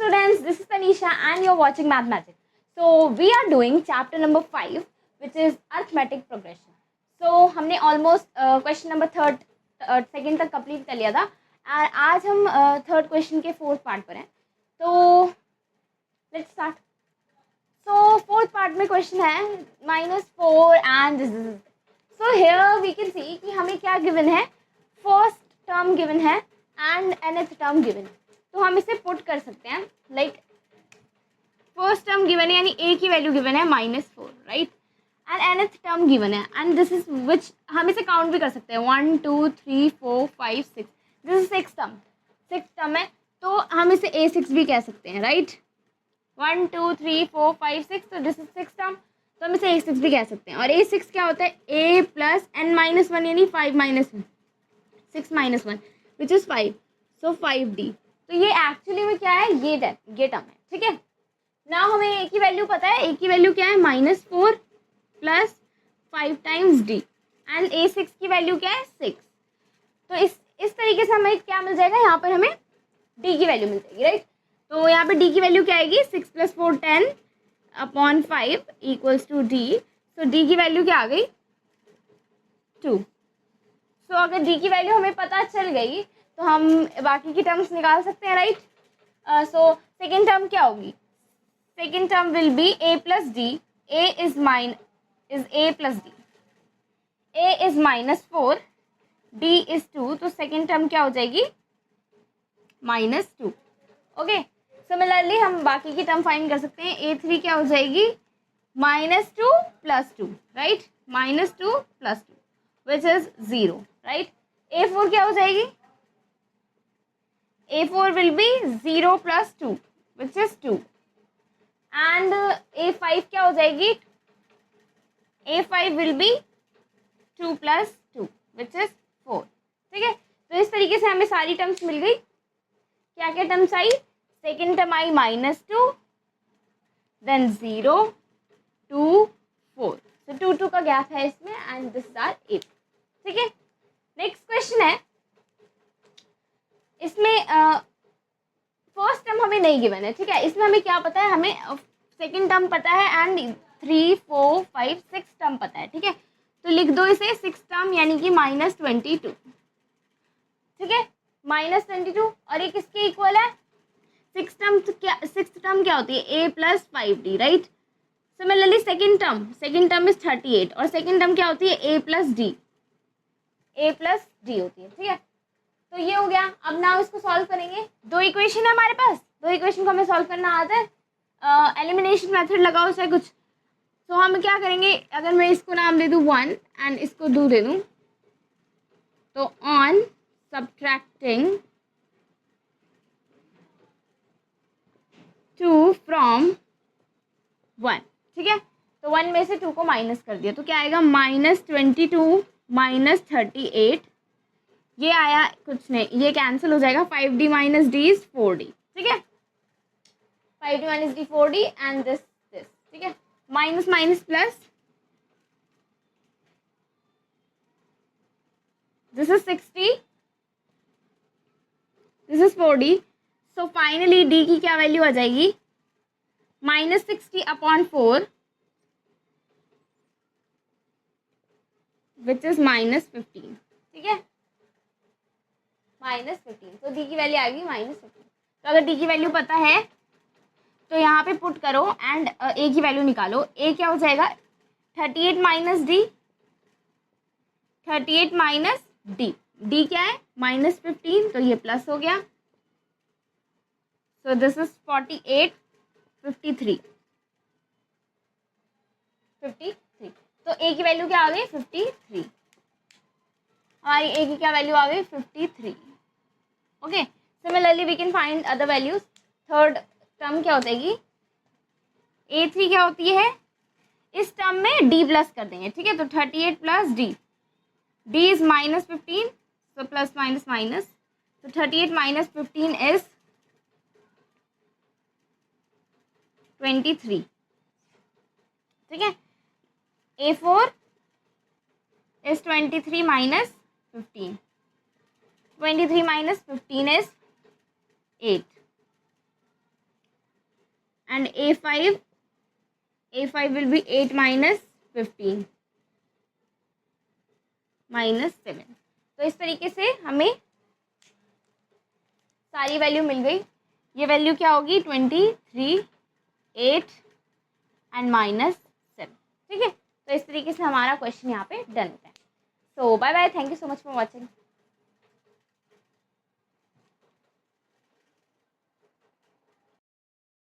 students, this is Tanisha and you're watching Mathmagic. So we are doing chapter number 5 which is arithmetic progression. So हमने almost question number second तक complete कर लिया था और आज हम third question के fourth part पर हैं. तो let's start. So fourth part में question है -4 and this is. So here we can see कि हमें क्या given है, first term given है and nth term given है. तो हम इसे पुट कर सकते हैं लाइक फर्स्ट टर्म गिवन है यानी a की वैल्यू गिवन है -4 right and nth term given है एंड दिस इज विच हम इसे काउंट भी कर सकते हैं 1 2 3 4 5 6 दिस इज सिक्स टर्म है तो हम इसे a6 भी कह सकते हैं राइट 1 2 3 4 5 6 तो दिस इज सिक्स टर्म तो हम इसे a6 भी कह सकते हैं और a6 क्या होता है a प्लस n-1 यानी 5 - 1 6 - 1 विच इज़ 5 सो 5d. तो ये एक्चुअली में क्या है ये टर्म है ठीक है. नाउ हमें ए की वैल्यू पता है ए की वैल्यू क्या है -4 plus 5 times D and a6 की वैल्यू क्या है 6. तो इस तरीके से हमें क्या मिल जाएगा यहाँ पर हमें डी की वैल्यू मिल जाएगी राइट. तो यहाँ पर डी की वैल्यू क्या आएगी 6 + 4 10/5 equals to D. So D की वैल्यू क्या आ गई 2. सो अगर डी की वैल्यू हमें पता चल गई तो हम बाकी की टर्म्स निकाल सकते हैं राइट. सो सेकेंड टर्म क्या होगी, second term will be a plus D. a is a plus D. a is -4 d is 2 तो सेकेंड टर्म क्या हो जाएगी -2. ओके सिमिलरली हम बाकी की टर्म फाइंड कर सकते हैं. a3 क्या हो जाएगी -2 + 2 right -2 + 2 which is 0 right. a4 क्या हो जाएगी a4 will be 0 + 2 which is 2 and a5 क्या हो जाएगी a5 will be 2 + 2 which is 4. ठीक है तो इस तरीके से हमें सारी टर्म्स मिल गई. क्या क्या टर्म्स आई, सेकेंड टर्म आई -2 देन 0 2 4 तो 2 का गैप है इसमें and this is our a. ठीक है नेक्स्ट क्वेश्चन है. इसमें फर्स्ट टर्म हमें नहीं गिवन है ठीक है. इसमें हमें क्या पता है, हमें सेकंड टर्म पता है एंड 3 4 5 6 टर्म पता है ठीक है. तो लिख दो इसे 6 टर्म यानी कि -22 ठीक है -22 और ये किसके इक्वल है सिक्स टर्म क्या होती है a + 5d right. Similarly second term is 38 और सेकंड टर्म क्या होती है a + d होती है ठीक है. तो ये हो गया. अब ना इसको सॉल्व करेंगे. दो इक्वेशन है हमारे पास, दो इक्वेशन को हमें सॉल्व करना आता है. एलिमिनेशन मेथड लगाओ चाहे कुछ. तो हम क्या करेंगे, अगर मैं इसको नाम दे दूँ 1 एंड इसको 2 दे दूँ तो ऑन सब्ट्रैक्टिंग 2 फ्रॉम 1 ठीक है. तो 1 में से 2 को माइनस कर दिया तो क्या आएगा -22 - 38. ये आया कुछ नहीं, ये कैंसिल हो जाएगा. 5d - d इज 4d ठीक है. 5d - d 4d and this ठीक है. Minus plus this is 60 this is 4d. So finally d की क्या वैल्यू आ जाएगी -60/4 विच इज -15 ठीक है -15. तो डी की वैल्यू आएगी -15. तो अगर डी की वैल्यू पता है तो यहाँ पे पुट करो एंड ए की वैल्यू निकालो. ए क्या हो जाएगा 38 - d 38 - d. डी क्या है -15 तो ये प्लस हो गया. सो दिस इज 48 53 तो ए की वैल्यू क्या आ गई 53. हमारी ए की क्या वैल्यू आ गई 53. Okay similarly we can find other values. Third term क्या हो जाएगी a3 क्या होती है, इस टर्म में d प्लस कर देंगे ठीक है. तो 38 + d is -15 so plus minus तो 38 - 15 इज 23 ठीक है. a4 is 23 - 15 23 - 15 is 8. And A5 will be 8 minus 15 minus 7। तो इस तरीके से हमें सारी वैल्यू मिल गई। ये वैल्यू क्या होगी 23, 8 एंड माइनस 7। ठीक है, तो इस तरीके से हमारा क्वेश्चन यहाँ पे डन होता है। So bye bye, thank you so much for watching.